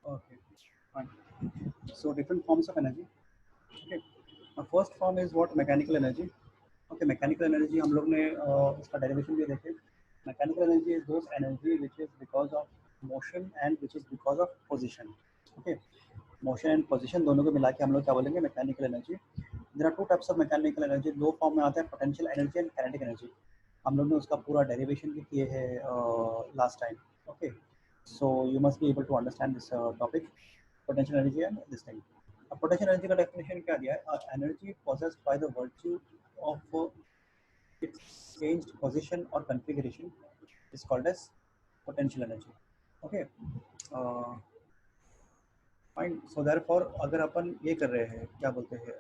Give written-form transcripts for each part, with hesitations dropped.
Okay, fine. So different forms of energy. Okay. First form is what mechanical energy. Okay, mechanical energy हम लोग ने इसका derivation भी देखे. Mechanical energy is those energy which is because of motion and which is because of position. Okay, motion and position दोनों को मिला के हम लोग क्या बोलेंगे mechanical energy. There are two types of mechanical energy. दो फॉर्म में आता है potential energy and kinetic energy. हम लोग ने उसका पूरा derivation भी किए है last time. Okay, so you must be able to understand this topic, potential energy and this thing. अब potential energy का definition क्या दिया है? Energy possessed by the virtue of its changed position or configuration is called as potential energy. Okay, uh, fine. So therefore अगर अपन ये कर रहे हैं क्या बोलते हैं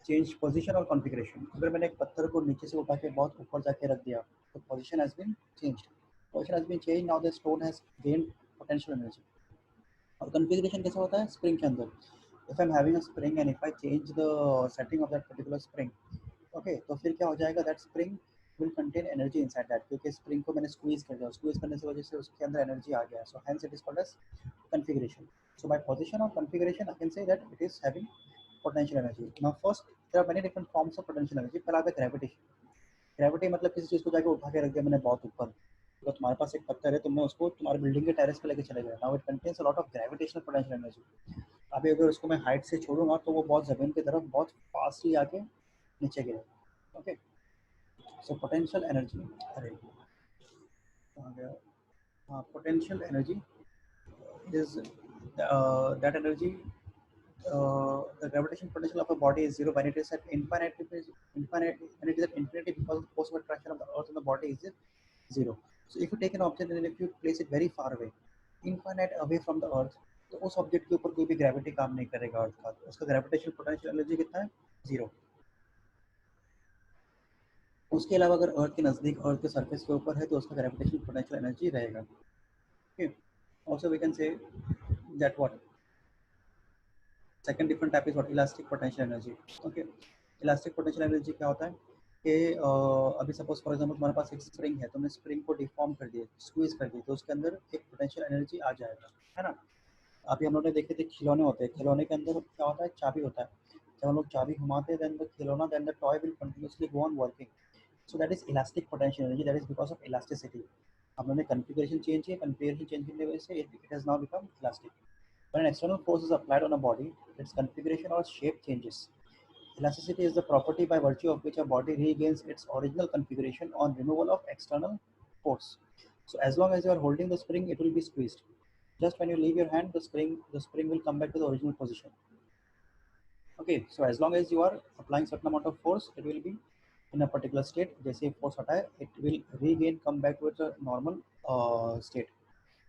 चेंज पोजीशन और कॉन्फ़िगरेशन, अगर मैंने एक पत्थर को नीचे से उठा के बहुत ऊपर जाके रख दिया तो position has been changed. Position has been changed, now the stone has gained potential energy. और कॉन्फ़िगरेशन कैसा होता है स्प्रिंग के अंदर. If I am having a spring and if I change the setting of that particular spring, okay, तो फिर क्या हो जाएगा that spring will contain energy inside that, क्योंकि स्प्रिंग को मैंने स्क्वीज कर दिया, स्क्वीज करने की वजह से उसके अंदर एनर्जी आ गया. So hence it is called as configuration. So by position or configuration, I can say that it is having potential energy. Now first, there are many different forms of potential energy. पहला आता है gravitation. Gravity मतलब किसी चीज़ को जाके उठा के रख दिया मैंने बहुत ऊपर, तो तुम्हारे पास एक पत्थर है, तुमने उसको तुम्हारी बिल्डिंग के टेरेस पे लेके चले गए. Now it contains a lot of gravitational potential energy. अभी अगर उसको मैं हाइट से छोड़ूंगा तो वो बहुत ज़मीन की तरफ बहुत फास्टली आके नीचे गिरेगा. ओके, सो पोटेंशियल एनर्जी, अरे कहाँ गया, हाँ, potential energy is that energy, the gravitational potential of a body is zero when it is at infinite when it is at infinity, because the force of attraction of the earth and the body is zero. So if you take an object and if you place it very far away, infinite away from the earth, तो उस object के ऊपर कोई भी gravity काम नहीं करेगा अर्थ का. उसका ग्रेविटेशनल पोटेंशियल एनर्जी कितना है, जीरो. उसके अलावा अगर अर्थ के नज़दीक, अर्थ के सरफेस के ऊपर है तो उसका ग्रेविटेशनल पोटेंशियल एनर्जी रहेगा. Okay, also we can say that what second different type is what elastic potential energy. Okay, elastic potential energy क्या होता है कि अभी सपोज फॉर एग्जांपल तुम्हारे पास एक स्प्रिंग है, तुमने स्प्रिंग को डिफॉर्म कर दिया, स्क्वीज कर दिया, तो उसके अंदर एक पोटेंशियल एनर्जी आ जाएगा, है ना. अभी हम लोग ने देखे थे खिलौने होते हैं, खिलौने के अंदर क्या होता है, चाबी होता है. जब हम लोग चाबी घुमाते हैं देन द खिलौना, then the toy will continuously go on working. So that is elastic potential energy, that is because of elasticity. हम लोगों ने कॉन्फ़िगरेशन चेंज किया, कॉन्फ़िगरेशन चेंज करने की वजह से it has now become elastic. When an external force is applied on a body, its configuration or shape changes. Elasticity is the property by virtue of which a body regains its original configuration on removal of external force. So as long as you are holding the spring, it will be squeezed. Just when you leave your hand, the spring will come back to the original position. Okay, so as long as you are applying certain amount of force, it will be in a particular state. जैसे force हटा है, it will regain, come back to its normal state.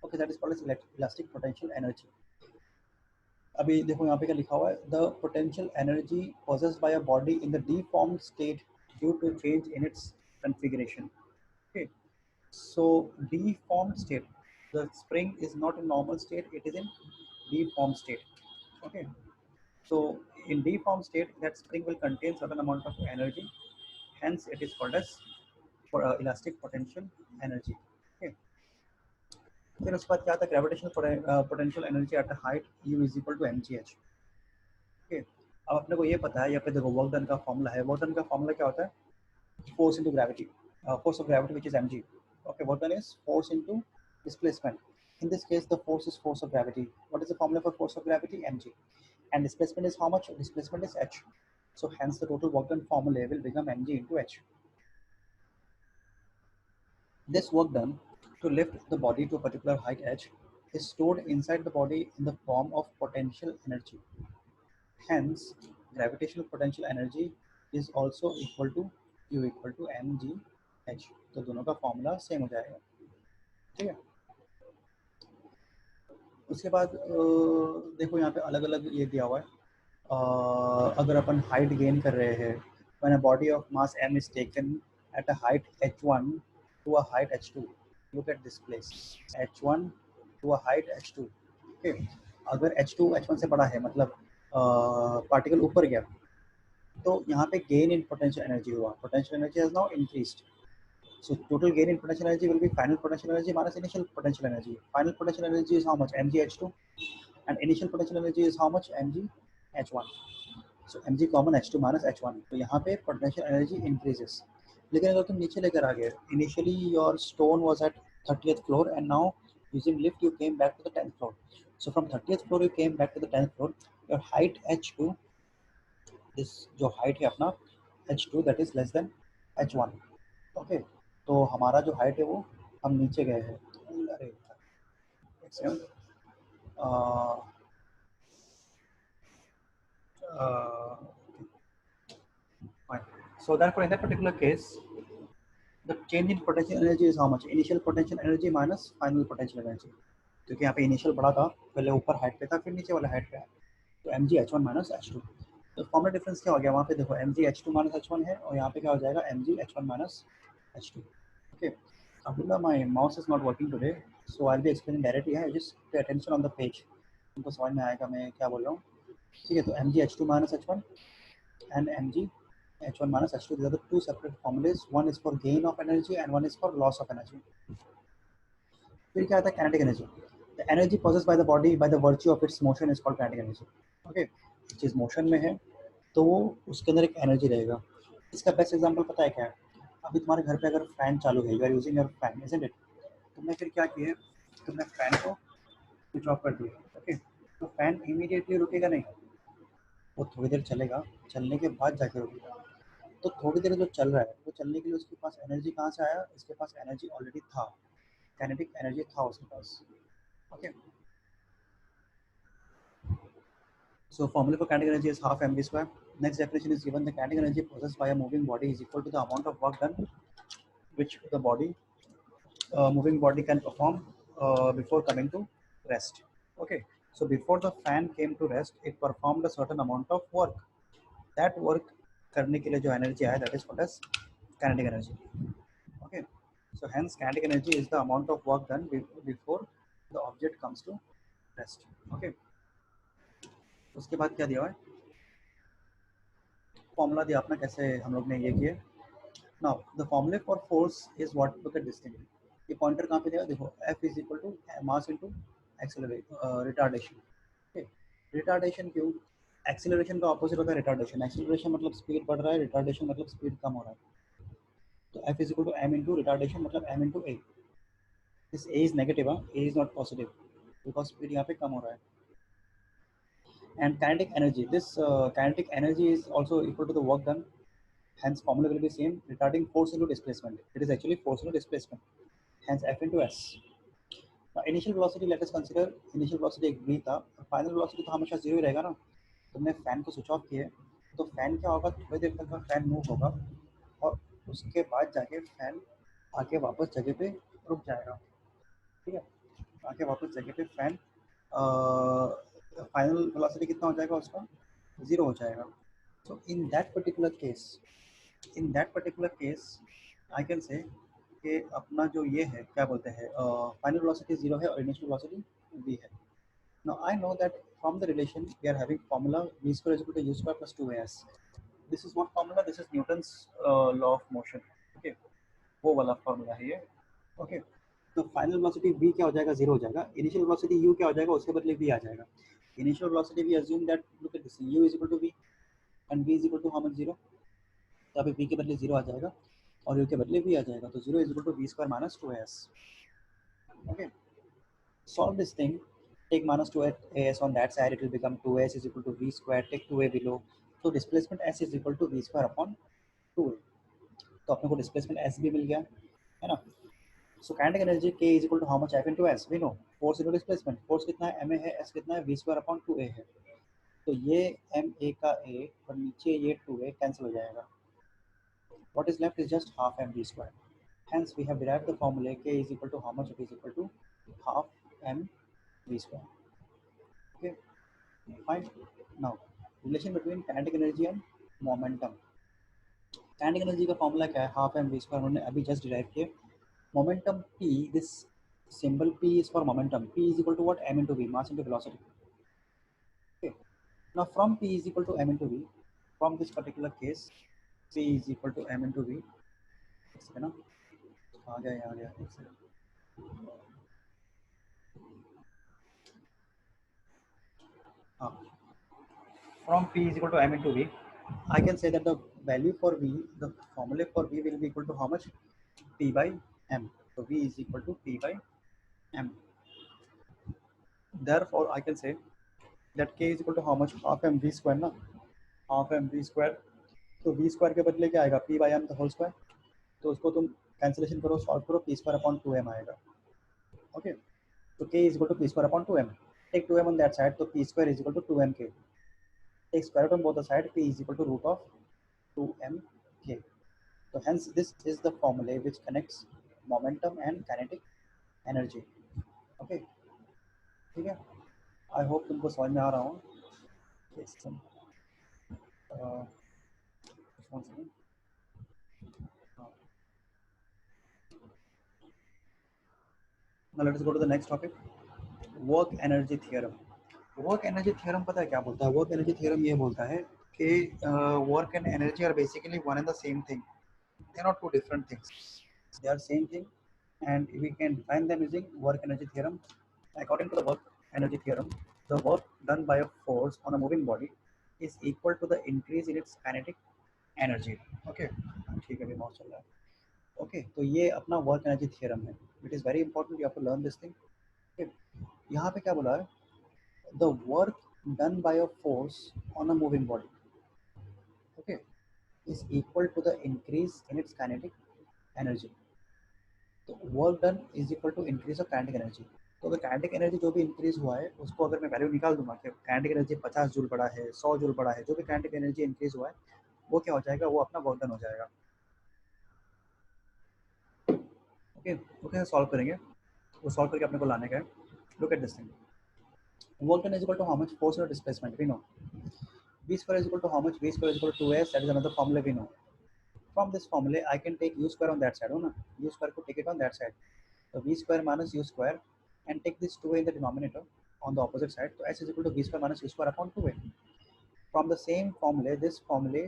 Okay, that is called as elastic potential energy. अभी देखो यहाँ पे क्या लिखा हुआ है, the potential energy possessed by a body in the deformed state due to change in its configuration. Okay, so deformed state, the spring is not in normal state, it is in deformed state. Okay, so in deformed state that spring will contain certain amount of energy, hence it is called as for elastic potential energy. Okay, फिर उसके बाद क्या आता है, gravitational potential energy at height u is equal to mgh. Okay, अब अपने को ये पता है, यहाँ पे देखो वर्क डन का फॉर्मूला है. वर्क डन का फॉर्मूला क्या होता है, force into gravity, force of gravity which is mg. Okay, work done is force into displacement. In this case the force is force of gravity. What is the formula for force of gravity, mg, and displacement is how much, displacement is h. So hence the total work done formula will become mg into h. This work done to lift the body to a particular height h is stored inside the body in the form of potential energy. Hence gravitational potential energy is also equal to u equal to mg h. तो दोनों का formula same हो जाएगा. ठीक है, उसके बाद देखो यहाँ पे अलग अलग ये दिया हुआ है. अगर अपन हाइट गेन कर रहे हैं, when a body of mass m is taken at a height h1 to a height h2, look at this place, h1 to a height h2. okay, अगर h2 h1 से बड़ा है, मतलब पार्टिकल ऊपर गया, तो यहाँ पे गेन इन पोटेंशियल एनर्जी हुआ, potential energy has now increased. So total gain in potential energy will be final potential energy minus initial potential energy. Final potential energy is how much? mgh2, and initial potential energy is how much? mgh1. So mg common h2 minus h1, तो यहाँ पे potential energy increases. लेकिन अगर तुम नीचे लेकर आ गए, initially your stone was at 30th floor and now using lift you came back to the 10th floor. So from 30th floor you came back to the 10th floor, your height h2, this जो हाइट है अपना h2 that is less than h1. Okay, तो हमारा जो हाइट है वो हम नीचे गए हैं. अरे एक second, fine. So therefore in that particular case the change in potential energy is how much? Initial potential energy minus final potential energy. क्योंकि यहाँ पे इनिशियल बड़ा था, पहले ऊपर हाइट पे था, फिर नीचे वाला हाइट पे है, तो M G H one minus H two. तो फॉर्मुला डिफरेंस क्या हो गया वहाँ पे? देखो M G H two minus H one है, और यहाँ पे क्या हो जाएगा? M G H one minus H two. Okay, Abdullah, my mouse is not working today, so I will be explaining directly है, just pay attention on the page, तुमको समझ में आएगा मैं क्या बोल रहा हूँ. ठीक है, तो M G H two minus H one and mg h1 minus h2, these are the two separate formulas. One is for gain of energy and one is for loss of energy. फिर क्या आता है? kinetic energy. The energy possessed by the body by the virtue of its motion is called kinetic energy. Okay, चीज motion में है तो उसके अंदर एक एनर्जी रहेगा. इसका बेस्ट एग्जांपल पता है क्या है? अभी तुम्हारे घर पे अगर फैन चालू है, you are using your fan, isn't it? तुमने फिर क्या किया? तुमने फैन को स्विच ऑफ कर दिया. ओके, तो फैन इमीडिएटली रुकेगा नहीं, वो थोड़ी देर चलेगा, चलने के बाद जाके रुकेगा. तो थोड़ी देर जो चल रहा है, वो चलने के लिए उसके पास एनर्जी कहाँ से आया? इसके पास एनर्जी ऑलरेडी था, काइनेटिक एनर्जी था उसके पास. Okay, so formula for kinetic energy is half mv square. Next definition is given: the kinetic energy possessed by a moving body is equal to the amount of work done which the moving body can perform before coming to rest. Okay, so before the fan came to rest, it performed a certain amount of work. That work करने के लिए जो energy आया, that is called as kinetic energy. Okay, so hence kinetic energy is the amount of work done before the object comes to rest. Okay, उसके बाद क्या दिया हुआ है? फॉर्मूला दिया अपना, कैसे हम लोग ने ये किया. Now the formula for force is what? Look at this thing. ये पॉइंटर कहाँ पे दिया? देखो F is equal to mass into retardation. Okay, retardation क्यों? एक्सीलरेशन का ऑपोजिट होता है रिटार्डेशन. एक्सीलरेशन मतलब स्पीड बढ़ रहा है, रिटार्डेशन मतलब स्पीड कम हो रहा है. तो F is equal to m into retardation मतलब m into a. This a is negative, a is not positive, because speed यहाँ पे कम हो रहा है. And kinetic energy, this kinetic energy is also equal to the work done. Hence formula will be same, retarding force into displacement. It is actually force into displacement, hence F into S. Now initial velocity, let us consider initial velocity एक v था, final velocity तो हमेशा zero ही रहेगा ना. तुमने fan को switch off किया तो फैन क्या होगा? थोड़ी देर तक फैन मूव होगा और उसके बाद जाके फैन आके वापस जगह पे रुक जाएगा. ठीक है, आके वापस जगह पे फैन फाइनल वेलोसिटी कितना हो जाएगा उसका? ज़ीरो हो जाएगा. So in that particular case I can say कि अपना जो ये है क्या बोलते हैं, फाइनल वेलोसिटी ज़ीरो है और इनिशियल वेलोसिटी v है. Now I know that from the relation we are having formula v square is equal to u square plus 2as. This is what formula? This is Newton's law of motion. Okay, वो वाला formula है ये. Okay, तो final velocity v क्या हो जाएगा? Zero हो जाएगा. इनिशियल वेलोसिटी u क्या हो जाएगा? उसके बदले v आ जाएगा. Initial velocity we assume that, look at this, u is equal to v and v is equal to how much? Zero. तो यहाँ पे v के बदले जीरो आ जाएगा और u के बदले v आ जाएगा. तो zero is equal to v square minus 2as. Okay, solve this thing. Take minus 2as on that side, it will become 2as is equal to v square. Take 2a below, so displacement s is equal to v square upon 2a. तो अपने को displacement s भी मिल गया है ना. So kinetic energy K is equal to how much? F into S. We know force into displacement. Force कितना है? ma है. S कितना है? v square upon 2a है. तो ये ma का a और नीचे ये 2a कैंसिल हो जाएगा. What is left is just half mv square. Hence we have derived the formula K is equal to how much? It is equal to half mv square. Okay, fine. Now relation between kinetic energy and momentum. Kinetic energy का formula क्या है? half mv square. हमने अभी just derive किया. Momentum p, this symbol p is for momentum. P is equal to what? M into v, mass into velocity. Okay, now from p is equal to m into v, from this particular case p is equal to m into v. आ गया आ गया एक second. हाँ, from P is equal to M into V, I can say that the value for V, the formula for V will be equal to how much? P by M. So V is equal to P by M. Therefore, I can say that K is equal to how much? Half M V square ना, half M V square. तो V square के बदले क्या आएगा? P by M the whole square. तो उसको तुम cancellation करो, सॉल्व करो, P square upon 2M आएगा. Okay. So K is equal to P square upon 2M. Take 2M on that side, so P square is equal to 2MK. Take square root on both the sides, P is equal to root of 2MK. So hence this is the formula which connects momentum and kinetic energy. Okay, ठीक है. I hope तुमको समझ में आ रहा हूँ. Yes, one second. Now let us go to the next topic. Work energy theorem. Work energy theorem पता है क्या बोलता है? Work energy theorem ये बोलता है कि work and energy are basically one and the same thing. They are not two different things. They are same thing, and we can define them using work energy theorem. According to the work energy theorem, the work done by a force on a moving body is equal to the increase in its kinetic energy. Okay, ठीक है, अभी बहुत चल रहा है. Okay, तो ये अपना work energy theorem है. It is very important. You have to learn this thing. Okay, यहाँ पे क्या बोला है? The work done by a force on a moving body, okay, is equal to the increase in its kinetic energy. तो work done is equal to increase of kinetic energy. तो अगर kinetic energy जो भी increase हुआ है उसको अगर मैं वैल्यू निकाल दूंगा कि काइनेटिक एनर्जी 50 जूल बढ़ा है, 100 जूल बढ़ा है, जो भी काइनेटिक एनर्जी इंक्रीज हुआ है वो क्या हो जाएगा? वो अपना वर्क डन हो जाएगा. ओके, तो कैसे सॉल्व करेंगे? वो सॉल्व करके अपने को लाने का है. Look at this thing. Work done is equal to how much? Force और displacement we know. v square is equal to how much? V square is equal to 2s. That is another formula we know. From this formula I can take u square on that side. हो ना, u square को take it on that side. So v square minus u square and take this 2a in the denominator on the opposite side. So s is equal to v square minus u square upon 2a. From the same formula, this formula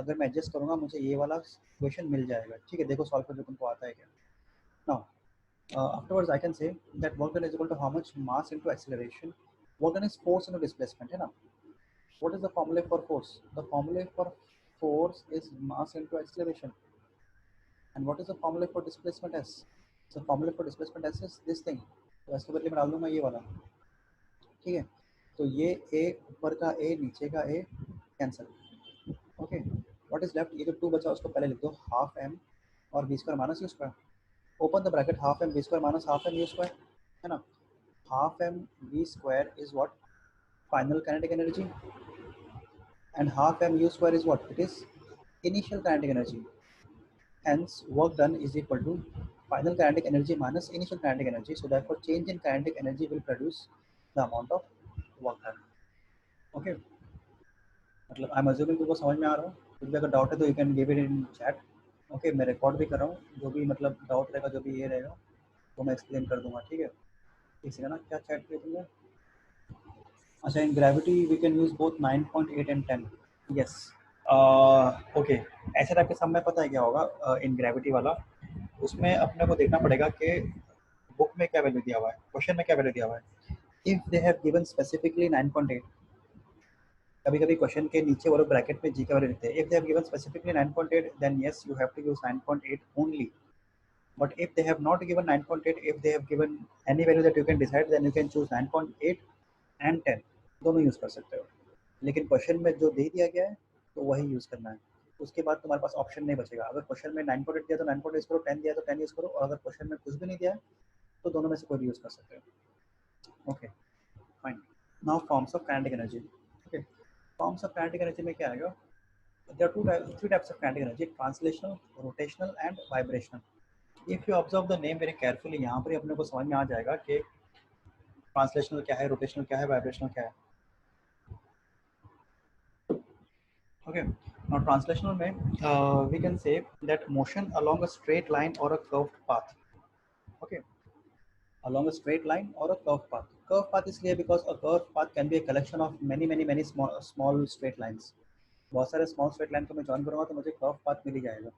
अगर मैं adjust करूँगा मुझे ये वाला question मिल जाएगा. ठीक है, देखो सॉल्व करके तुमको आता है क्या. Now afterwards I can say that work done is equal to how much? Mass into acceleration. Work done is force into displacement, है ना. What is the formula for force? The formula for force is mass into acceleration. And what is the formula for displacement s? So formula for displacement s is this thing. तो इसके बदले में डाल दूंगा ये वाला. ठीक है, तो ये a ऊपर का a नीचे का a cancel. Okay, what is left? ये जो 2 बचा उसको पहले लिख दो, हाफ m और v square minus u square. Open the bracket, half m v square minus half m u square, है ना. Half m v square is what? Final kinetic energy. And half m u square is what? It is initial kinetic energy. Hence, work done is equal to final kinetic energy minus initial kinetic energy. So therefore, change in kinetic energy will produce the amount of work done. Okay. मतलब I am assuming तुमको समझ में आ रहा हो. कुछ भी अगर doubt है तो you can give it in chat. Okay, मैं रिकॉर्ड भी कर रहा हूँ. जो भी मतलब डाउट रहेगा, जो भी ये रहेगा वो मैं एक्सप्लेन कर दूंगा. ठीक है, ठीक है ना. क्या चैट किया तुमने? अच्छा, in gravity we can use both 9.8 and 10. Yes. Okay, ऐसे टाइप के सब में पता है क्या होगा इन ग्रेविटी वाला. उसमें अपने को देखना पड़ेगा कि बुक में क्या वैल्यू दिया हुआ है, क्वेश्चन में क्या वैल्यू दिया हुआ है. If they have given specifically 9.8, कभी कभी क्वेश्चन के नीचे वो लोग ब्रैकेट में जी का वैल्यू लिखते हैं. If they have given specifically 9.8 then yes you have to use 9.8 only. But if they have not given 9.8, if they have given any value that you can decide, then you can choose 9.8 and 10, दोनों use कर सकते हो. लेकिन question में जो दे दिया गया है तो वही यूज़ करना है. उसके बाद तुम्हारे पास ऑप्शन नहीं बचेगा. अगर क्वेश्चन में 9.8 दिया तो 9.8 यूज़ करो, 10 दिया तो 10 यूज़ करो, और अगर क्वेश्चन में कुछ भी नहीं दिया है तो दोनों में से कोई भी यूज़ कर सकते हो. Okay, fine. Now forms of kinetic energy. Okay, forms of kinetic energy में क्या आएगा? There are three types of kinetic energy: translational, rotational and vibrational. If you observe the name very carefully, यहाँ पर अपने को समझ में आ जाएगा कि ट्रांसलेशनल क्या है, रोटेशनल क्या है, वाइब्रेशनल क्या है. Okay, now translational में we can say that motion along a straight line or a curved path. Okay, along a straight line or a curved path. Curved path इसलिए because a curved path can be a collection of many small straight lines. बहुत सारे small straight line को मैं join करूँगा तो मुझे curved path मिल ही जाएगा.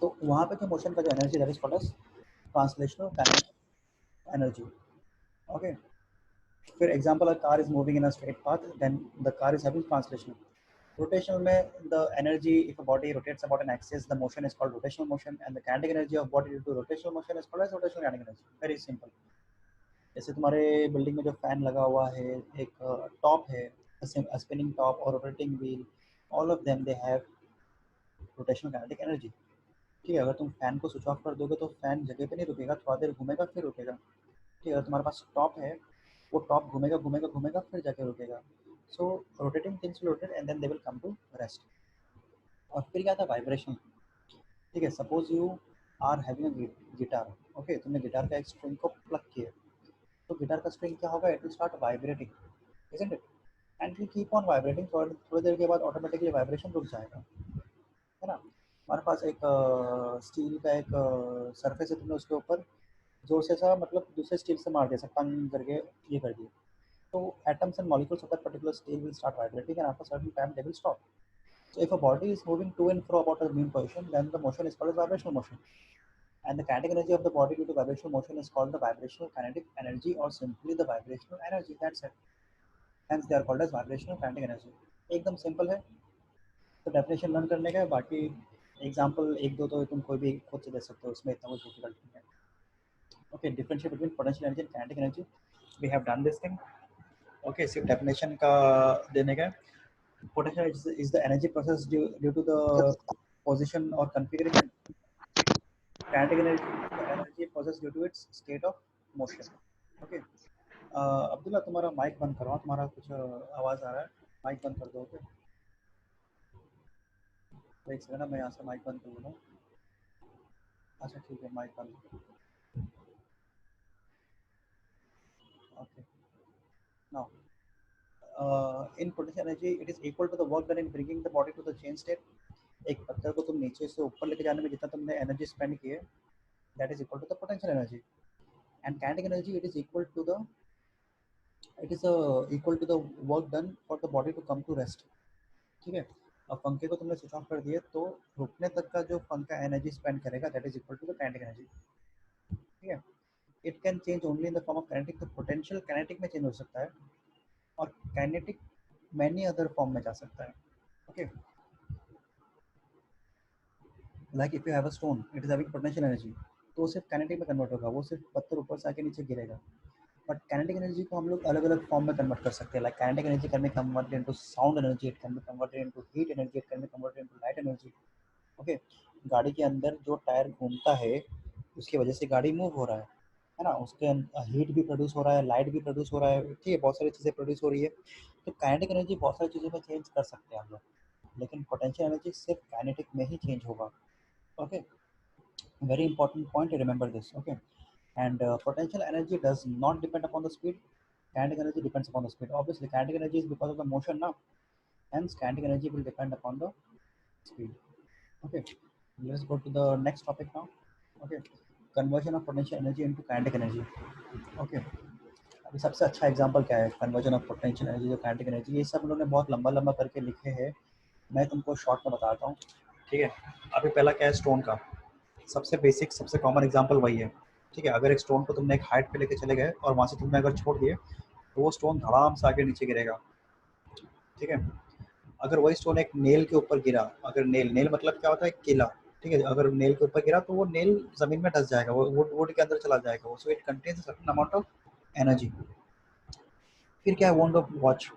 तो वहाँ पे जो मोशन का जो energy that is called as translational kinetic energy. Okay, फिर example, a car is moving in a straight path, then the car is having translation. Rotational में the energy, if a body rotates about an axis, the motion is called rotational motion, and the kinetic energy of body due to rotational motion is called as rotational kinetic energy. Very simple. जैसे तुम्हारे building में जो fan लगा हुआ है, एक top है, spinning top और rotating wheel, all of them they have rotational kinetic energy. ठीक है, अगर तुम फैन को स्विच ऑफ कर दोगे तो फैन जगह पे नहीं रुकेगा, थोड़ा देर घूमेगा फिर रुकेगा। ठीक है, अगर तुम्हारे पास टॉप है, वो टॉप घूमेगा घूमेगा घूमेगा फिर जाके रुकेगा। So rotating things will rotate and then they will come to rest. और फिर क्या था, वाइब्रेशन। ठीक है, suppose you are having a guitar. Okay, तुमने गिटार का एक स्ट्रिंग को प्लग किया, तो गिटार का स्ट्रिंग क्या होगा, it will start vibrating, isn't it, and it will keep on vibrating. थोड़ी देर के बाद ऑटोमेटिकली वाइब्रेशन रुक जाएगा, है ना। हमारे पास एक स्टील का एक सरफेस है, तुमने उसके ऊपर जोर से सा मतलब दूसरे स्टील से मार दिया, सब टंग करके ये कर दिया, तो atoms and molecules of that particular steel will start vibrating and after certain time they will stop. So if a body is moving to and fro about a mean position, then the motion is called as vibrational motion. And the kinetic energy of the body due to vibrational motion is called the vibrational kinetic energy or simply the vibrational energy. That's it. Hence they are called as vibrational kinetic energy. एकदम simple है, तो definition learn करने का है, बाकी example एक दो तो तुम कोई भी खुद से दे सकते हो, उसमें इतना कुछ डिफिकल्ट नहीं है। Okay, differentiate between potential energy and kinetic energy, we have done this thing. Okay, सिर्फ डेफिनेशन का देने का। Potential is the energy process due to the position or configuration. Kinetic energy is the energy process due to its state of motion. Okay. Abdullah, तुम्हारा mic बंद करो, तुम्हारा कुछ आवाज़ आ रहा है, माइक बंद कर दो। ओके, तो एक सेकंड, मैं यहाँ से माइक बंद कर लूँगा। अच्छा ठीक है, माइक बंद। Okay, now in potential energy it is equal to the work done in bringing the body to the change state. एक पत्थर को तुम नीचे से ऊपर लेके जाने में जितना तुमने एनर्जी स्पेंड की है, that is equal to the potential energy. And kinetic energy, it is equal to the equal to the work done for the body to come to rest. ठीक है, अब पंखे को तुमने स्विच ऑफ कर दिए, तो रुकने तक का जो पंखा एनर्जी स्पेंड करेगा, that is equal to the kinetic energy. ठीक है, it can change only in the form of kinetic, तो पोटेंशियल काइनेटिक में चेंज हो सकता है, और काइनेटिक मैनी अदर फॉर्म में जा सकता है। Okay, like if you have a stone, it is having potential energy, तो वो सिर्फ काइनेटिक में कन्वर्ट होगा, वो सिर्फ पत्थर ऊपर से आके नीचे गिरेगा। बट काइनेटिक एनर्जी को हम लोग अलग अलग फॉर्म में कन्वर्ट कर सकते हैं। Like kinetic energy can be converted into sound energy, it can be converted into heat energy, it can be converted into light energy. Okay, गाड़ी के अंदर जो टायर घूमता है, उसकी वजह से गाड़ी मूव हो रहा है ना, उसके हीट भी प्रोड्यूस हो रहा है, लाइट भी प्रोड्यूस हो रहा है, ठीक है, बहुत सारी चीज़ें प्रोड्यूस हो रही है। तो काइनेटिक एनर्जी बहुत सारी चीज़ों में चेंज कर सकते हैं हम लोग, लेकिन पोटेंशियल एनर्जी सिर्फ काइनेटिक में ही चेंज होगा। Okay, very important point to remember this. Okay, and potential energy does not depend upon the speed, kinetic energy depends upon the speed. Obviously kinetic energy is because of the motion now, hence kinetic energy will depend upon the speed. Okay, let's go to the next topic now. Okay, conversion of potential energy into kinetic energy. Okay, अभी सबसे अच्छा example क्या है conversion of potential energy, जो kinetic energy, ये सब उन्होंने बहुत लंबा लंबा करके लिखे हैं, मैं तुमको शॉर्ट में बताता हूँ। ठीक है, अभी पहला क्या है, स्टोन का सबसे बेसिक सबसे कॉमन एग्जांपल वही है। ठीक है, अगर एक स्टोन को तुमने एक हाइट पे लेके चले गए और वहाँ से तुमने अगर छोड़ दिए, तो वो स्टोन धड़ाम से आगे नीचे गिरेगा। ठीक है, अगर वही स्टोन एक नेल के ऊपर गिरा, अगर नेल नेल मतलब क्या होता है, केला, ठीक है, अगर नेल के ऊपर गिरा तो वो नेल जमीन में धस जाएगा, वो वुड के अंदर चला जाएगा, so it contains certain amount of energy. फिर क्या है, wound of watch,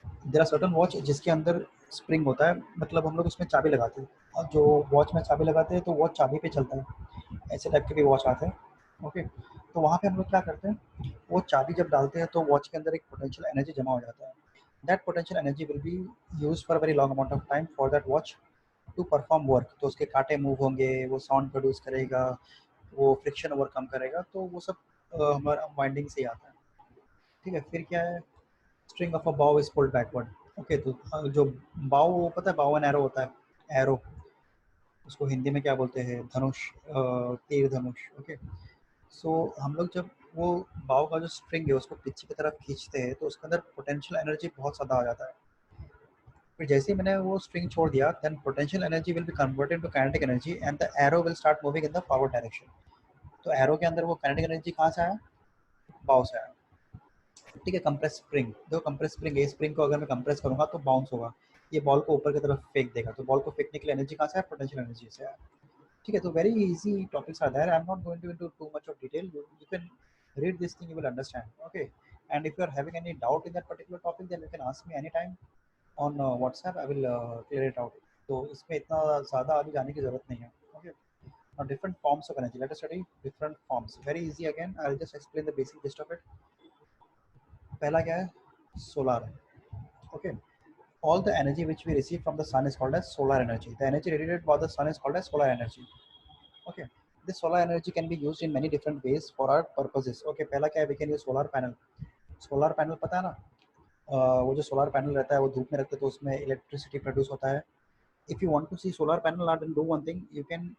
there are certain watch जिसके अंदर स्प्रिंग होता है, मतलब हम लोग उसमें चाबी लगाते हैं, और जो वॉच में चाबी लगाते हैं तो वॉच चाबी पे चलता है, ऐसे टाइप के भी वॉच आते हैं। ओके, तो वहाँ पे हम लोग क्या करते हैं, वो चाबी जब डालते हैं तो वॉच के अंदर एक पोटेंशियल एनर्जी जमा हो जाता है। That potential energy will be use for very long amount of time for that watch to perform work. तो उसके कांटे मूव होंगे, वो साउंड प्रोड्यूस करेगा, वो फ्रिक्शन ओवरकम करेगा, तो वो सब हमारा वाइंडिंग से ही आता है। ठीक है, फिर क्या है, स्ट्रिंग ऑफ अ बाउ इज पुल्ड बैकवर्ड। ओके, तो जो बाउ, पता है बाउ एंड एरो होता है, एरो, उसको हिंदी में क्या बोलते हैं, धनुष, तीर धनुष। ओके, सो हम लोग जब वो बाव का जो स्ट्रिंग है उसको पीछे की तरफ खींचते हैं, तो उसके अंदर पोटेंशियल एनर्जी बहुत ज़्यादा आ जाता है। फिर जैसे ही मैंने वो स्ट्रिंग छोड़ दिया, then potential energy will be converted to kinetic energy and the arrow will start moving in the forward direction. तो एरो के अंदर वो काइनेटिक एनर्जी कहाँ से आया? बाउ से आया। ठीक है, कंप्रेस स्प्रिंग, देखो कंप्रेस स्प्रिंग, ये स्प्रिंग को अगर मैं कंप्रेस करूंगा तो बाउंस होगा, ये बॉल को ऊपर की तरफ फेंक देगा, तो बॉल को फेंकने के लिए एनर्जी कहाँ से है? पोटेंशियल एनर्जी से है। ठीक है, तो very easy topics are there, I am not going to into too much of detail, you can read this thing, you will understand. Okay, and if you are having any doubt in that particular topic, then you can ask me anytime on WhatsApp. I will clear it out. तो इसमें इतना ज़्यादा आगे जाने की ज़रूरत नहीं है. Okay, now different forms of energy, let us study different forms. Very easy again, I'll just explain the basic gist of it. पहला क्या है? Solar. Okay, all the energy which we receive from the sun is called as solar energy. The energy radiated by the sun is called as solar energy. Okay, this solar energy can be used in many different ways for our purposes. Okay, पहला क्या है? We can use solar panel. Solar panel पता है ना? वो जो solar panel रहता है वो धूप में रखते तो उसमें इलेक्ट्रिसिटी प्रोड्यूस होता है. If you want to see solar panel or, then do one thing, you can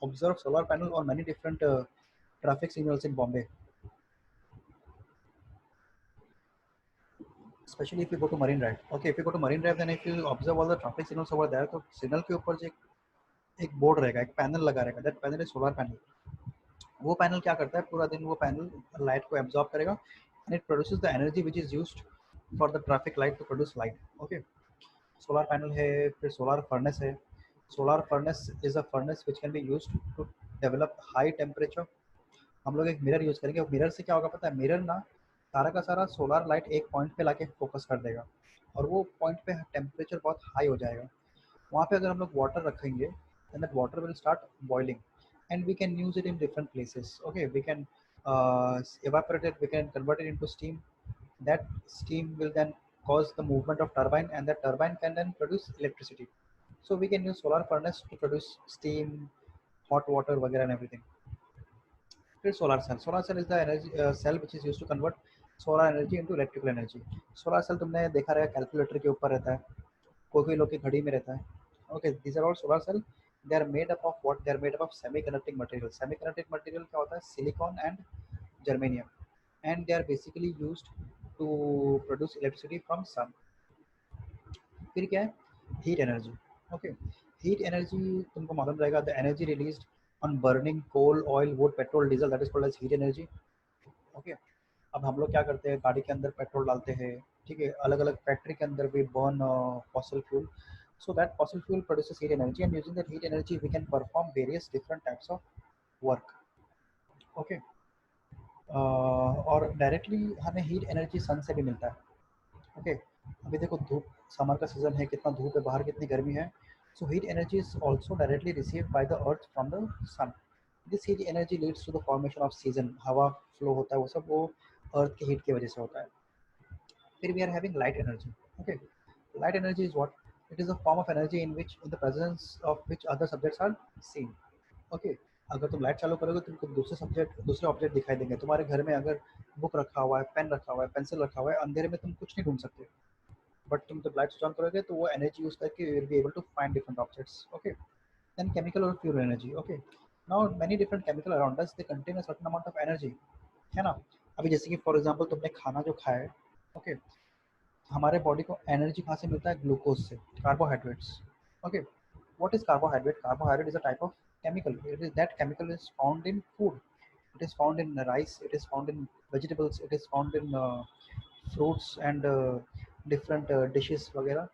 observe solar panel on many different traffic signals in Bombay. Especially if you go to Marine Drive. Okay, if you go to Marine Drive, then if you observe all the traffic signals over there, तो signal के ऊपर जो एक board रहेगा, एक panel लगा रहेगा, that panel is solar panel. वो पैनल क्या करता है? पूरा दिन वो पैनल लाइट को एब्जॉर्ब करेगा and it produces the energy which is used for the traffic light to produce light. Okay, solar panel है. फिर सोलर फर्नेस है. Solar furnace is a furnace which can be used to develop high temperature. हम लोग एक mirror use करेंगे. Mirror से क्या होगा पता है? मिरर ना सारा का सारा सोलर लाइट एक पॉइंट पे लाके फोकस कर देगा और वो पॉइंट पे टेम्परेचर बहुत हाई हो जाएगा. वहाँ पे अगर हम लोग वाटर रखेंगे, then that water will start boiling and we can use it in different places. Okay, we can evaporate it, we can convert it into steam. That steam will then cause the movement of turbine and that turbine can then produce electricity. So we can use solar furnace to produce steam, hot water वगैरह and everything. फिर solar cell. Solar cell is the energy cell which is use to convert solar energy into electrical energy. Solar cell तुमने देखा रहेगा calculator के ऊपर रहता है, कोई कोई लोग की घड़ी में रहता है. Okay, these are all solar cell. They are made up of what? They are made up of semi conducting material. Semi conducting material क्या होता है? Silicon and germanium. And they are basically used to produce electricity from sun. फिर क्या है? Heat energy. Okay, heat energy तुमको मालूम रहेगा, the energy released on burning coal, oil, wood, petrol, diesel, that is called as heat energy. Okay, अब हम लोग क्या करते हैं? गाड़ी के अंदर पेट्रोल डालते हैं. ठीक है, अलग अलग फैक्ट्री के अंदर भी burn fossil fuel. So that fossil fuel produces heat energy and using that heat energy we can perform various different types of work. Okay, और डायरेक्टली हमें हीट एनर्जी सन से भी मिलता है. ओके, अभी देखो धूप, समर का सीजन है, कितना धूप है बाहर, कितनी गर्मी है. So heat energy is also directly received by the earth from the sun. This heat energy leads to the formation of season. हवा फ्लो होता है वो सब वो अर्थ की हीट की वजह से होता है. फिर we are having light energy. Okay, light energy is what? It is a form of energy in which in the presence of which other subjects are seen. Okay, अगर तुम लाइट चालू करोगे तो तुमको दूसरे ऑब्जेक्ट दिखाई देंगे. तुम्हारे घर में अगर बुक रखा हुआ है, पेन रखा हुआ है, पेंसिल रखा हुआ है, अंधेरे में तुम कुछ नहीं ढूंढ सकते. बट तुम जब लाइट स्विच ऑन करोगे तो वो एनर्जी यूज करके you will be able to find different objects. Okay, then chemical और fuel energy. Okay, now many different chemical around us, they contain a certain amount of energy, है ना? अभी जैसे कि फॉर एग्जांपल तुमने खाना जो खाया है, ओके, हमारे बॉडी को एनर्जी कहाँ से मिलता है? ग्लूकोज से, carbohydrates. Okay, what is carbohydrate? Carbohydrate is a type of chemical. It is that chemical is found in food. It is found in rice. It is found in vegetables. It is found in fruits and different dishes वगैरह.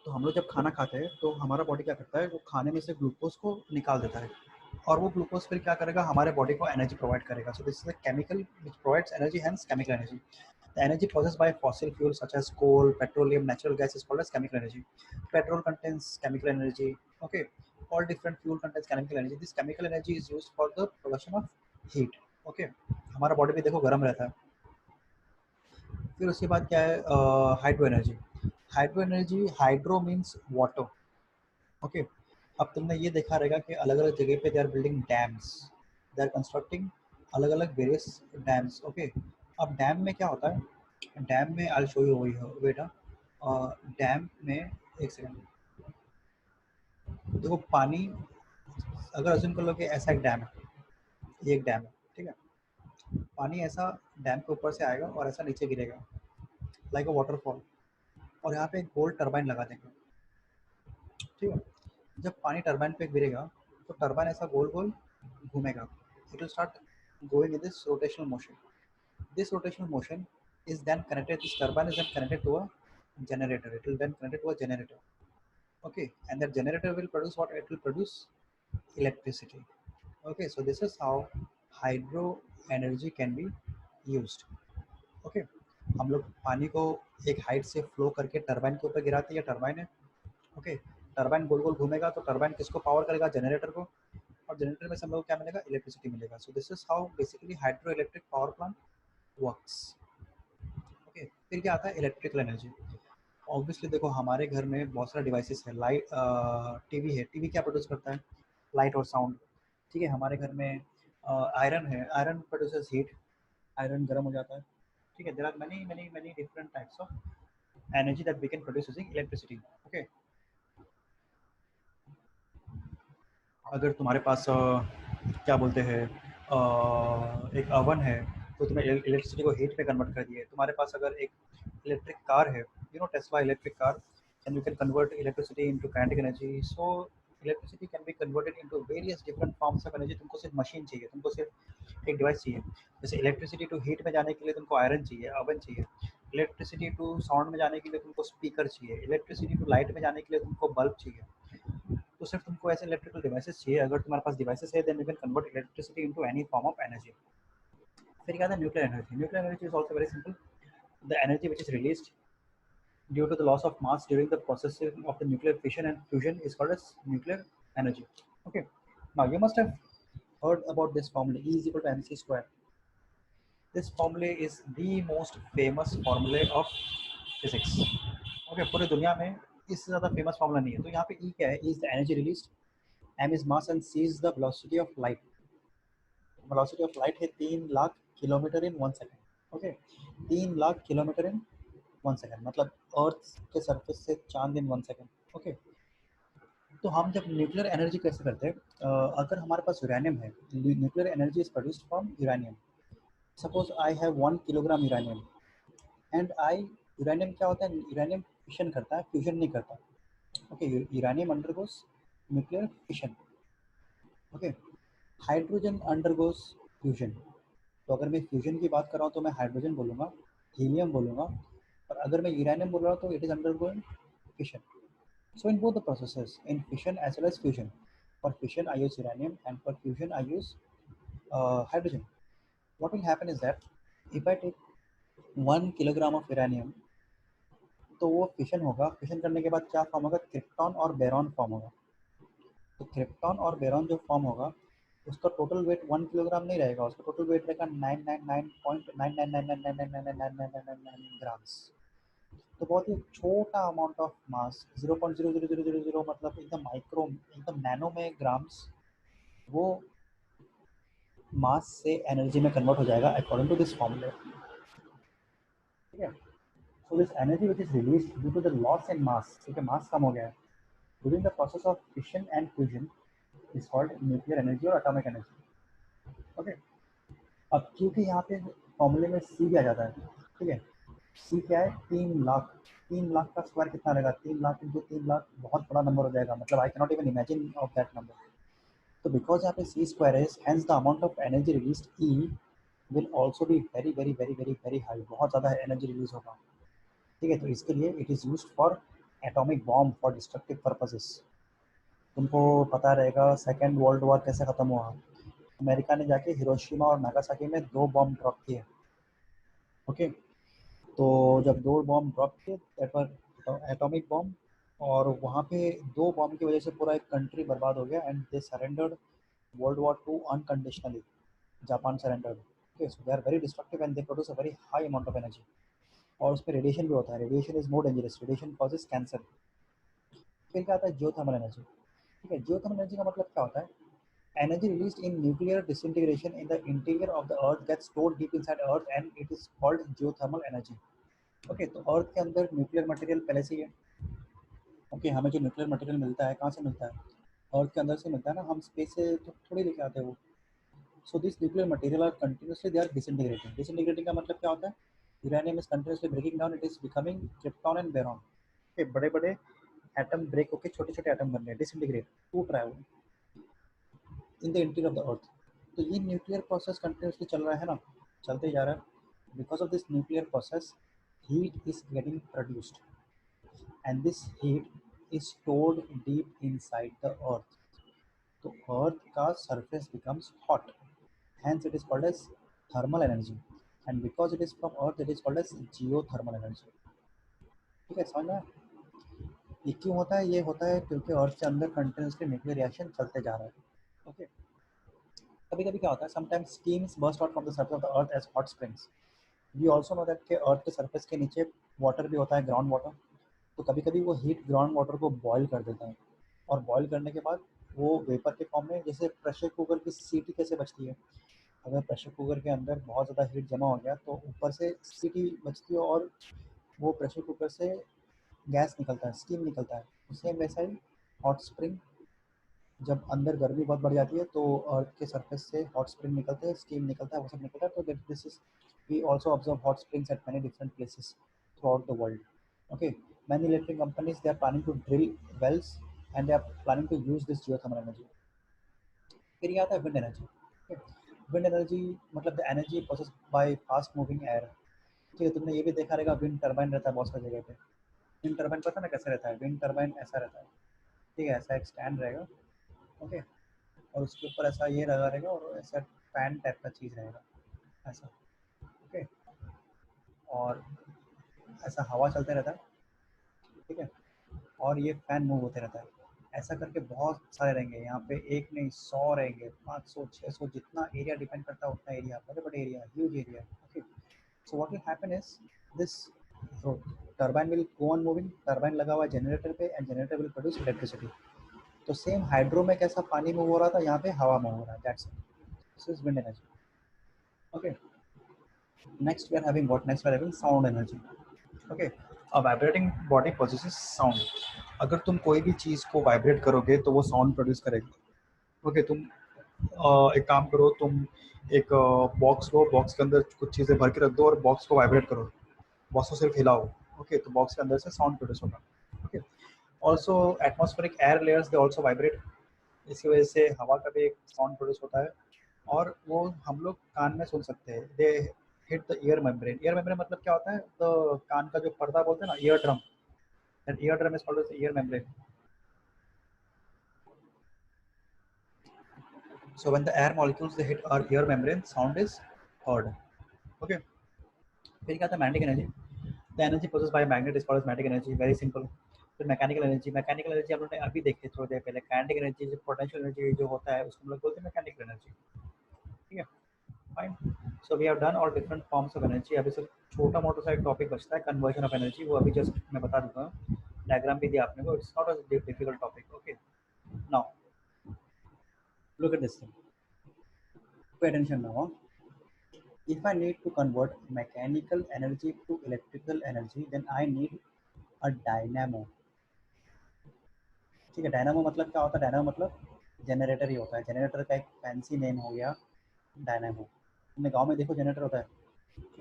तो हम लोग जब खाना खाते हैं तो हमारा बॉडी क्या करता है? वो खाने में से ग्लूकोज को निकाल देता है और वो ग्लूकोज फिर क्या करेगा? हमारे बॉडी को एनर्जी प्रोवाइड करेगा. So this is a chemical which provides energy, hence chemical energy. The energy processed by fossil fuels such as coal, petroleum, natural gas is called as chemical energy. Petrol contains chemical energy. Okay, all different fuel contains chemical energy. This chemical energy is used for the production of heat. Okay, हमारा body भी देखो गर्म रहता है. फिर उसके बाद क्या है? Hydro energy. Hydro energy, hydro means water. Okay, अब तुमने ये देखा रहेगा कि अलग अलग जगह पे they are building dams, they are constructing अलग अलग वेरियस डैम्स. ओके, अब डैम में क्या होता है? डैम में आई शो यू बेटा. डैम में एक सेकंड देखो, पानी अगर अज्यूम कर लो कि ऐसा एक डैम है, ये एक डैम है, ठीक है. पानी ऐसा डैम के ऊपर से आएगा और ऐसा नीचे गिरेगा. लाइक अ वाटरफॉल, और यहाँ पे एक गोल टरबाइन लगा देंगे, ठीक है। जब पानी टरबाइन पे गिरेगा तो टरबाइन ऐसा गोल गोल घूमेगा, it will start going in this rotational motion. This rotational motion is then connected, this turbine is then connected to a generator. It will then connected to a generator. Okay, and that generator will produce what? It will produce electricity. Okay, so this is how hydro energy can be used. Okay, हम लोग पानी को एक height से flow करके turbine के ऊपर गिराते हैं, टरबाइन है. ओके, टरबाइन गोल गोल घूमेगा तो टरबाइन किसको पावर करेगा? जनरेटर को, और जनरेटर में से हम लोग को क्या मिलेगा? इलेक्ट्रिसिटी मिलेगा. So this is how basically hydro electric power plant works. Okay, फिर क्या आता है? Electrical energy. ऑब्वियसली देखो हमारे घर में बहुत सारे डिवाइसेस है, लाइट, टीवी है. टीवी क्या प्रोड्यूस करता है? लाइट और साउंड. ठीक है, हमारे घर में आयरन है, आयरन प्रोड्यूसेस हीट, आयरन गर्म हो जाता है. ठीक है, there are many many many different types of energy that we can produce using electricity. Okay, अगर तुम्हारे पास क्या बोलते हैं, एक अवन है तो तुम्हें इलेक्ट्रिसिटी को हीट में कन्वर्ट कर दिए. तुम्हारे पास अगर एक इलेक्ट्रिक कार है, you know Tesla electric car, and you can convert electricity into kinetic energy. So electricity can be converted into various different forms of energy. तुमको सिर्फ मशीन चाहिए, तुमको सिर्फ एक डिवाइस चाहिए. जैसे इलेक्ट्रिसिटी टू हीट में जाने के लिए तुमको आयरन चाहिए, अवन चाहिए. इलेक्ट्रिसिटी टू साउंड में जाने के लिए तुमको स्पीकर चाहिए. इलेक्ट्रिसिटी टू लाइट में जाने के लिए तुमको बल्ब चाहिए. तो सिर्फ तुमको ऐसे इलेक्ट्रिकल डिवाइसेस चाहिए. अगर तुम्हारे पास डिवाइसेस है then you can convert electricity into any form of energy. फिर क्या आता है? Nuclear energy. Nuclear energy is also very simple. The energy which is released due to the loss of mass during the processing of the nuclear fission and fusion is called as nuclear energy. Okay, now you must have heard about this formula, E is equal to mc square. This formula is the most famous formula of physics. Okay, पूरे दुनिया में इससे ज़्यादा famous formula नहीं है. तो यहाँ पे E क्या है? E is the energy released, m is mass and c is the velocity of light. Velocity of light है 3 लाख किलोमीटर इन 1 सेकेंड. ओके, 3 लाख किलोमीटर इन 1 सेकेंड, मतलब अर्थ के सरफेस से चांद इन 1 सेकेंड. ओके, तो हम जब न्यूक्लियर एनर्जी कैसे करते हैं? अगर हमारे पास यूरेनियम है, nuclear energy is produced from uranium. Suppose I have 1 kilogram uranium and I, uranium क्या होता है? यूरेनियम फिशन करता है, फ्यूजन नहीं करता. Okay, uranium undergoes nuclear fission. Okay, hydrogen undergoes fusion. तो अगर मैं फ्यूजन की बात कर रहा हूँ तो मैं हाइड्रोजन बोलूँगा, हीलियम बोलूँगा, और अगर मैं यूरेनियम बोल रहा हूँ तो it is undergoing fission. So in both the processes, in fission as well as fusion, for fission I use uranium and for fusion I use hydrogen. What will happen is that if I take 1 kilogram of uranium, तो वो fission होगा. Fission करने के बाद क्या form होगा? Krypton और baron form होगा. तो क्रिप्टॉन और बेरॉन जो फॉर्म होगा उसका टोटल वेट 1 किलोग्राम नहीं रहेगा, उसका टोटल वेट रहेगा 999.999999999 ग्राम्स. तो बहुत ही छोटा अमाउंट ऑफ मास, 0.00000, मतलब एकदम माइक्रो, एकदम नैनो में ग्राम्स, वो मास से एनर्जी में कन्वर्ट हो जाएगा अकॉर्डिंग टू दिस फॉर्मूला. ठीक है, so this energy which is release due to the loss in mass, ठीक है, मास कम हो गया है during the process of fission and fusion, is called nuclear energy और एटॉमिक एनर्जी. ओके, अब क्योंकि यहाँ पे फॉर्मूले में सी भी आ जाता है, ठीक है, सी क्या है? 3 लाख. 3 लाख का स्क्वायर कितना रहेगा? 3 लाख इंटू 3 लाख, बहुत बड़ा नंबर हो जाएगा, मतलब I cannot even imagine of that number. तो बिकॉज यहाँ पे सी स्क्वायर है, hence the amount of energy release E will also be very very very very very high, बहुत ज़्यादा एनर्जी रिलीज होगा. ठीक है, तो इसके लिए it is use for atomic bomb for destructive purposes. तुमको पता रहेगा सेकेंड वर्ल्ड वॉर कैसे ख़त्म हुआ? अमेरिका ने जाके हिरोशिमा और नागासाकी में 2 बॉम्ब ड्रॉप किए. ओके, तो जब 2 बॉम्ब ड्रॉप किए दैट वर एटॉमिक बॉम्ब, और वहाँ पे 2 बॉम्ब की वजह से पूरा एक कंट्री बर्बाद हो गया and they surrendered world war two unconditionally. Japan surrendered. Okay, so they are very destructive and they produce a very high amount of energy. और उसमें रेडिएशन भी होता है, radiation is more dangerous, radiation causes cancer. फिर क्या आता है? Geothermal energy. ठीक है, जियोथर्मल एनर्जी का मतलब क्या होता है? Energy released in nuclear disintegration in the interior of the earth gets stored deep inside earth and it is called geothermal energy. Okay, तो अर्थ के अंदर न्यूक्लियर मटेरियल पहले से ही है. ओके, हमें जो न्यूक्लियर मटेरियल मिलता है कहाँ से मिलता है? अर्थ के अंदर से मिलता है ना, हम स्पेस से तो थोड़ी लेके आते हैं वो. So this nuclear material are continuously they are disintegrating. Disintegrating का मतलब क्या होता है? Uranium is continuously breaking down, it is becoming krypton and barium. ये बड़े बड़े एटम ब्रेक होकर छोटे छोटे एटम बन रहे हैं, डिसइंटीग्रेट, टूट रहा है वो in the interior of the अर्थ। तो ये न्यूक्लियर प्रोसेस कंटिन्यूसली चल रहा है ना, चलते ही जा रहा है। Because of this nuclear process heat is getting produced and this heat is stored deep inside the earth. तो अर्थ का surface becomes hot, hence it is called as thermal energy, and because it is from earth it is called as geothermal energy। ठीक है, समझ में आया? ये क्यों होता है? ये होता है क्योंकि अर्थ के अंदर कंटिन्यूसली न्यूक्लियर रिएक्शन चलते जा रहा है। ओके, कभी कभी क्या होता है, sometimes steams burst out from the surface of the earth as hot springs. We also know that कि अर्थ के सरफेस के नीचे वाटर भी होता है, ग्राउंड वाटर। तो कभी कभी वो हीट ग्राउंड वाटर को बॉयल कर देता है, और बॉयल करने के बाद वो वेपर के फॉर्म में, जैसे प्रेशर कुकर की सीटी कैसे बचती है, अगर प्रेशर कुकर के अंदर बहुत ज़्यादा हीट जमा हो गया तो ऊपर से सीटी बचती है और वो प्रेशर कुकर से गैस निकलता है, स्टीम निकलता है। सेम वैसा ही हॉट स्प्रिंग, जब अंदर गर्मी बहुत बढ़ जाती है तो अर्थ के सरफेस से हॉट स्प्रिंग निकलते हैं, स्टीम निकलता है, वो सब निकलता है। तो this is, we also observe hot springs at many different places throughout the world. Okay, many electric companies they are planning to drill wells and they are planning to use this geothermal energy. फिर ये आता है wind energy. Wind energy मतलब the energy process by fast moving air. ठीक है, तुमने ये भी देखा रहेगा, विंड टरबाइन रहता है बहुत सारी जगह पे। विंड टरबाइन पता ना कैसे रहता है? विंड टरबाइन ऐसा रहता है, ठीक है, ऐसा एक स्टैंड रहेगा। ओके, और उसके ऊपर ऐसा ये लगा रहेगा और ऐसा फैन टाइप का चीज़ रहेगा, ऐसा। ओके, और ऐसा हवा चलते रहता है, ठीक है, और ये फैन मूव होते रहता है। ऐसा करके बहुत सारे रहेंगे यहाँ पे, एक नहीं 100 रहेंगे, 500 600, जितना एरिया डिपेंड करता है उतना एरिया, बड़े बड़े area, huge area. Okay, so what will happen is this turbine will go on moving, turbine लगा हुआ है जनरेटर पे and generator will produce electricity. तो सेम हाइड्रो में कैसा पानी मूव हो रहा था, यहाँ पे हवा मूव हो रहा है, that's it, this is wind energy. Okay, next we are having what, next we are having sound energy. Okay, a vibrating body produces sound. अगर तुम कोई भी चीज़ को वाइब्रेट करोगे तो वो साउंड प्रोड्यूस करेगी। ओके, तुम एक काम करो, तुम एक बॉक्स लो, बॉक्स के अंदर कुछ चीज़ें भर के रख दो और बॉक्स को वाइब्रेट करो, बॉक्स को सिर्फ हिलाओ। ओके, तो बॉक्स के अंदर से साउंड प्रोड्यूस होगा। Okay, also atmospheric air layers they also vibrate, इसकी वजह से हवा का भी एक साउंड प्रोड्यूस होता है, और वो हम लोग कान में सुन सकते हैं। They hit the ear membrane. Ear membrane मतलब क्या होता है? तो कान का जो पर्दा बोलते हैं ना, ear drum, that ear drum is called as ear membrane. So when the air molecules they hit our ear membrane, sound is heard. Okay. फिर क्या था? Magnetic energy. The energy process by magnet is called as magnetic energy, very simple. फिर mechanical energy. Mechanical energy हम लोगों ने अभी देखी थोड़ी देर पहले। काइनेटिक एनर्जी जो पोटेंशियल एनर्जी जो होता है उसको हम लोग बोलते हैं मैकेनिकल एनर्जी। ठीक है, fine. So we have done all different forms of energy. अभी सिर्फ छोटा मोटा सा एक टॉपिक बचता है, कन्वर्जन ऑफ एनर्जी, वो अभी जस्ट मैं बता दूंगा। डायग्राम भी दिया आपने को, it's not a difficult topic. Okay, now look at this thing, pay attention now. If I need to convert mechanical energy to electrical energy, then I need a dynamo। ठीक है, dynamo मतलब क्या होता है? डायनामो मतलब generator ही होता है। Generator का एक फैंसी नेम हो गया डायनामो। तुमने गांव में देखो जनरेटर होता है,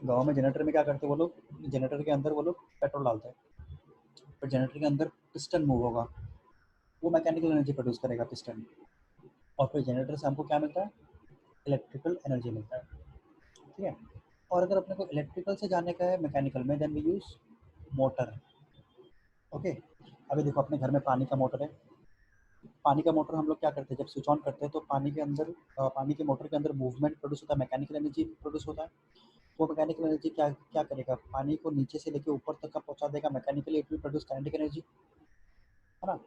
गांव में जनरेटर में क्या करते हैं वो लोग? जनरेटर के अंदर वो लोग पेट्रोल डालते हैं, फिर जनरेटर के अंदर पिस्टन मूव होगा, वो मैकेनिकल एनर्जी प्रोड्यूस करेगा पिस्टन, और फिर जनरेटर से हमको क्या मिलता है? इलेक्ट्रिकल एनर्जी मिलता है। ठीक है, और अगर अपने को इलेक्ट्रिकल से जाने का है मैकेनिकल में, then we use motor. Okay, अभी देखो अपने घर में पानी का मोटर है। पानी का मोटर हम लोग क्या करते हैं, जब स्विच ऑन करते हैं तो पानी के अंदर पानी के मोटर के अंदर मूवमेंट प्रोड्यूस होता है, मैकेनिकल एनर्जी प्रोड्यूस होता है। वो मैकेनिकल एनर्जी क्या क्या करेगा? पानी को नीचे से लेके ऊपर तक का पहुंचा देगा mechanically, it will produce kinetic energy, है ना?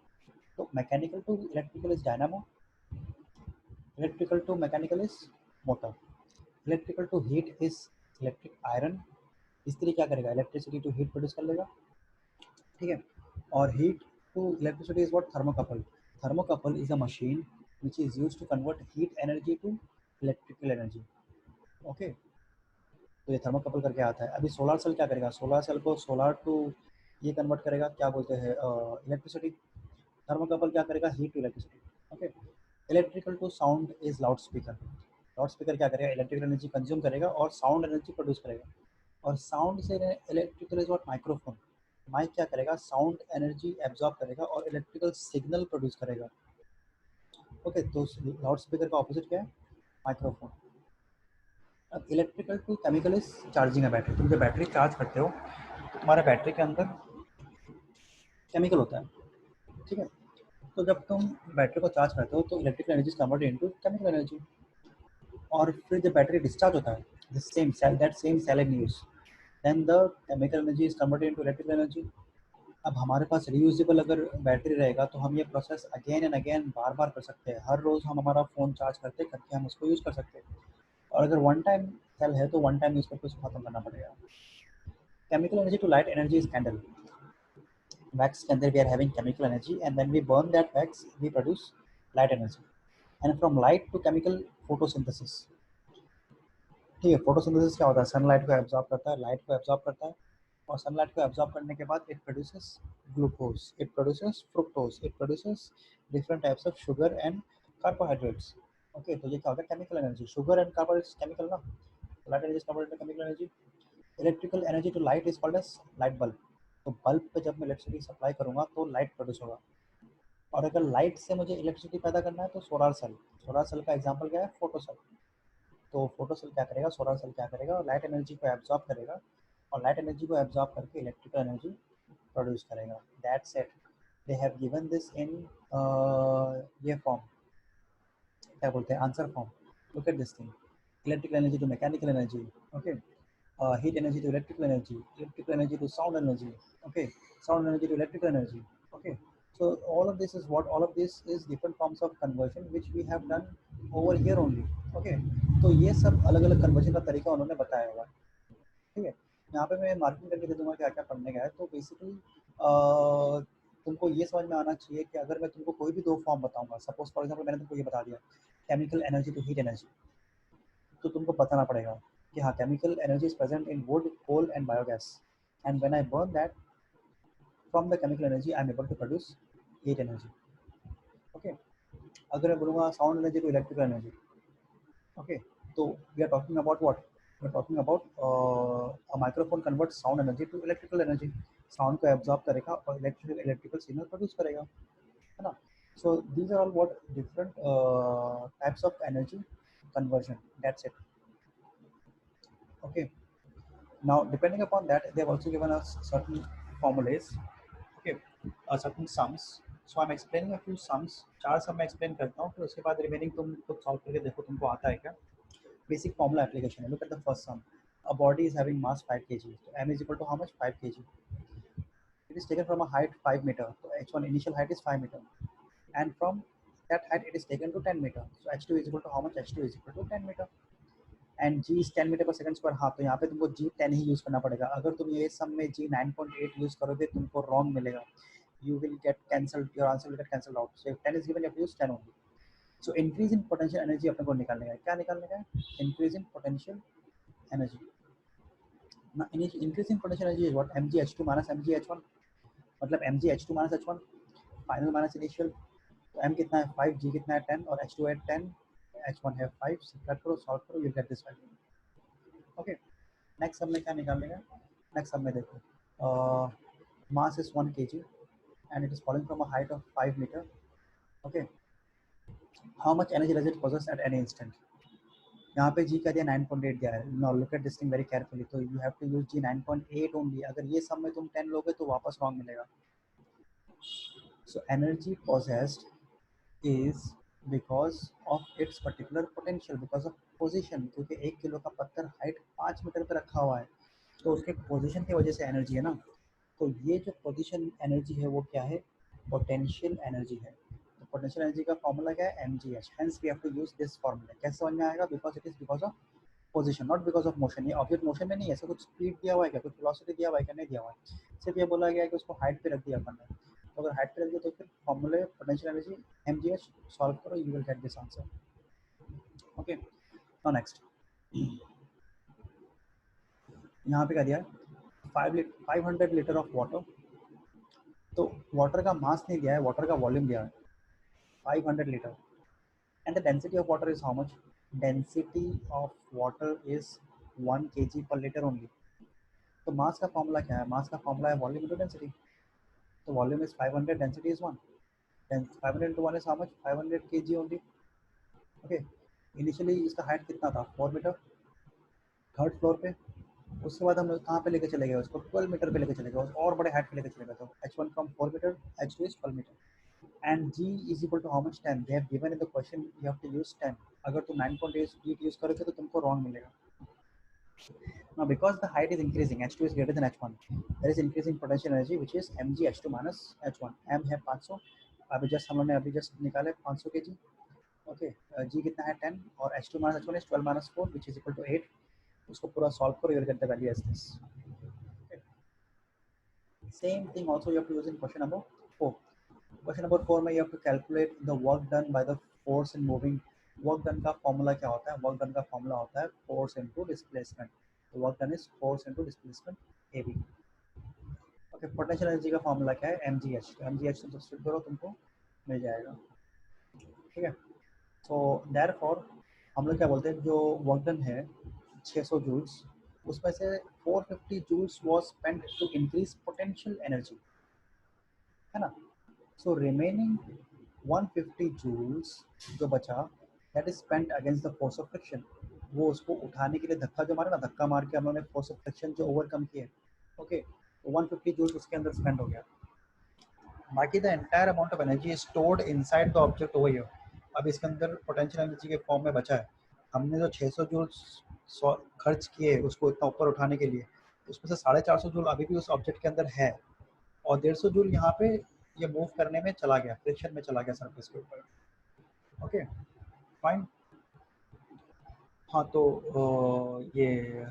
तो mechanical to electrical is dynamo, electrical to mechanical is motor, electrical to heat is electric iron. इस्त्री क्या करेगा? इलेक्ट्रिसिटी टू हीट प्रोड्यूस कर लेगा। ठीक है, और heat to electricity is what? Thermocouple. Thermocouple is a machine which is use to convert heat energy to electrical energy. Okay, तो ये थर्मोकपल करके आता है। अभी सोलर सेल क्या करेगा? सोलर सेल को सोलर टू ये कन्वर्ट करेगा, क्या बोलते हैं, इलेक्ट्रिसिटी। थर्मोकपल क्या करेगा? Heat to electricity. Okay, electrical to sound is loud speaker. Loud speaker क्या करेगा? इलेक्ट्रिकल एनर्जी कंज्यूम करेगा और साउंड एनर्जी प्रोड्यूस करेगा। और साउंड से electrical is what microphone. Mic क्या करेगा, साउंड एनर्जी एब्जॉर्ब करेगा और इलेक्ट्रिकल सिग्नल प्रोड्यूस करेगा। ओके, तो लाउड स्पीकर का ऑपोजिट क्या है, माइक्रोफोन। अब electrical to chemical is charging a battery. तुम जब बैटरी चार्ज करते हो तो तुम्हारे बैटरी के अंदर केमिकल होता है, ठीक है। तो जब तुम बैटरी को चार्ज करते हो तो electrical energy is converted into chemical energy. और फिर जब बैटरी डिस्चार्ज होता है, the same cell, that same cell in use, then the chemical energy is converted into electrical energy. अब हमारे पास रियूजेबल अगर बैटरी रहेगा तो हम ये प्रोसेस अगेन एंड अगेन बार बार कर सकते हैं। हर रोज़ हम हमारा फ़ोन चार्ज करते करके हम उसको यूज़ कर सकते हैं। और अगर वन टाइम सेल है तो वन टाइम यूज़ करके उसको खत्म करना पड़ेगा। Chemical energy to light energy is candle. Wax के अंदर we are having chemical energy and when we burn that wax we produce light energy. And from light to chemical photosynthesis. ठीक है, photosynthesis क्या होता है, सनलाइट को absorb करता है, लाइट को एब्जॉर्ब करता है, और सनलाइट को एब्जॉर्ब करने के बाद it produces glucose, it produces fructose, it produces different types of sugar and carbohydrates. Okay, तो ये क्या होगा, chemical energy. Sugar and carbohydrates chemical ना, light energy is converted to chemical energy. Electrical energy to light is called as light bulb. तो bulb पे जब मैं electricity supply करूंगा तो लाइट प्रोड्यूस होगा। और अगर लाइट से मुझे इलेक्ट्रिसिटी पैदा करना है तो सोलर सेल। सोलर सेल का एग्जांपल क्या है, फोटो सेल। तो फोटो सेल क्या करेगा, सोलर सेल क्या करेगा, लाइट एनर्जी को एब्जॉर्ब करेगा और लाइट एनर्जी को एब्जॉर्ब करके इलेक्ट्रिकल एनर्जी प्रोड्यूस करेगा। That's it, they have given this in ये फॉर्म, क्या बोलते हैं, answer form. Look at this thing, electrical energy to mechanical energy, okay, heat energy to electrical energy, electrical energy to sound energy, okay, sound energy to electrical energy, okay. So all of this is what, all of this is different forms of conversion which we have done over here only, okay. तो ये सब अलग अलग conversion का तरीका उन्होंने बताया हुआ है, ठीक है। यहाँ पे मैं मार्किंग करके दे दूंगा क्या क्या पढ़ने का है। तो बेसिकली तुमको ये समझ में आना चाहिए कि अगर मैं तुमको कोई भी दो फॉर्म बताऊंगा, सपोज फॉर एग्जाम्पल मैंने तुमको ये बता दिया chemical energy to heat energy, तो तुमको बताना पड़ेगा कि हाँ, chemical energy is present in wood, coal and biogas, and when I burn that from the chemical energy I am able to produce heat energy, okay. अगर मैं बोलूँगा sound energy to electrical energy, okay, तो we are talking about what, we are talking about a microphone convert sound energy to electrical energy. Sound को absorb करेगा और electrical signal produce करेगा, है ना। So these are all what different types of energy conversion, that's it, okay. Now depending upon that they have also given us certain formulas, okay, certain sums. So I'm explaining a few sums, चार सम मैं explain करता हूँ, फिर उसके बाद remaining तुम खुद solve करके देखो तुमको आता है क्या। Basic formula application है, look at the first sum. A body is having mass 5 kg, so m is equal to how much, 5 kg. It is taken from a height 5 meter, so h1 initial height is 5 meter, and from that height it is taken to 10 meter, so h2 is equal to how much, h2 is equal to 10 meter, and g is 10 meter per second square. हाँ, तो यहाँ पे तुमको जी 10 ही use करना पड़ेगा। अगर तुम ये सब में जी 9.8 यूज़ करोगे तुमको रॉन्ग मिलेगा, you will get cancelled, your answer will get cancelled out. So 10 is given, you have to use 10 only. So increase in potential energy अपने को निकालने का है, क्या निकालने का है, इंक्रीज इन पोटेंशियल एनर्जी। ना increase in potential energy is what, M G H two minus M G H one, मतलब M G H two minus H one, final minus initial. तो एम कितना है 5, जी कितना है 10 और एच टू है 10, H one है 5, सब्ट्रैक्ट करो, सॉल्व करो, you get this value, okay. Next सब में क्या निकालने का, नेक्स्ट सब में देखो, mass is 1 kg and it is falling from a height of 5 meter, okay. How much energy does it possess at any instant? यहाँ पे जी का दिया 9.8 दिया है। Now look at this thing very carefully, तो you have to use G 9.8 only. अगर ये सब में तुम 10 लोगे तो वापस रॉन्ग मिलेगा। So energy possessed is because of its particular potential, because of position, क्योंकि 1 किलो का पत्थर हाइट 5 मीटर पे रखा हुआ है तो उसके पोजीशन की वजह से एनर्जी है ना। तो ये जो पोजीशन एनर्जी है वो क्या है, पोटेंशियल एनर्जी है। तो पोटेंशियल एनर्जी का फॉर्मूला क्या है, M G H, hence we have to use this formula. कैसे समझ में आएगा, because it is because of position, not because of motion. ये ऑब्जेक्ट मोशन में नहीं है, ऐसा कुछ स्पीड दिया हुआ है क्या, कुछ वेलोसिटी दिया हुआ है क्या, नहीं दिया हुआ है। सिर्फ ये बोला गया है कि उसको हाइट पे रख दिया अपन ने। तो अगर हाइट पे रख दिया तो फिर फॉर्मूले potential energy M G H solve करो, you will get this answer, okay. Now next, यहाँ पे क्या दिया है, 500 लीटर ऑफ वाटर। तो वाटर का मास नहीं दिया है, वाटर का वॉल्यूम दिया है 500 litre, and the density of water is how much, density of water is 1 kg per liter only. तो मास का फॉर्मूला क्या है? मास का फॉर्मूला है वॉल्यूम इंटू डेंसिटी। तो volume is 500, density is 1, then 500 into 1 is how much? 500 kg only. Okay, initially इसका height कितना था? 4 मीटर, थर्ड फ्लोर पे। उसके बाद हम लोग कहाँ पे लेके चले गए उसको? 12 मीटर पे लेके चले गए, और बड़े हाइट पे लेके चले गए। तो h1 from 4 meter, h2 is 12 meter and g is equal to how much? 10. they have given in the question you have to use 10. अगर तुम 9.8 यूज करोगे तो तुमको रॉन्ग मिलेगा। Now because the height is increasing, h2 is greater than h1, there is increasing potential energy which is mg h2 minus h1. m है 500, अभी just हम लोगों ने अभी जस्ट निकाले 500 kg। ओके, g कितना है? 10, और h2 minus h1 is 12 minus 4 which is equal to 8. उसको पूरा सॉल्व करो, you will get the value as this. Okay. Same thing also you have to use in question number 4. Question number 4 में you have to calculate the work done by the force in moving. Work done का formula क्या होता है? Work done का formula होता है force into displacement. तो work done is force into displacement A B. Okay, potential energy का formula क्या है? mgh। तो mgh तुम सब्स्टिट्यूट करो, तुमको मिल जाएगा। ठीक है, सो देयरफॉर हम लोग क्या बोलते हैं, जो वर्क डन है 600 जूल्स, उसमें से 450 joules was spent to increase potential energy, है ना। सो रिमेनिंग 150 जूल्स जो बचा, that is spent against the force of friction. वो उसको उठाने के लिए धक्का जो मारा ना, धक्का मार के हम लोगों ने फोर्स ऑफ फ्रिक्शन जो ओवरकम किए। ओके, तो 150 जूल्स उसके अंदर स्पेंड हो गया। बाकी the entire amount of energy is stored inside the object over here. अब इसके अंदर पोटेंशियल एनर्जी के फॉर्म में बचा है। हमने जो 600 जूल्स खर्च किए उसको इतना ऊपर उठाने के लिए, उसमें से 450 जूल अभी भी उस ऑब्जेक्ट के अंदर है, और 150 जूल यहाँ पे ये मूव करने में चला गया, फ्रिक्शन में चला गया सरफेस के ऊपर। Okay fine. हाँ, तो ये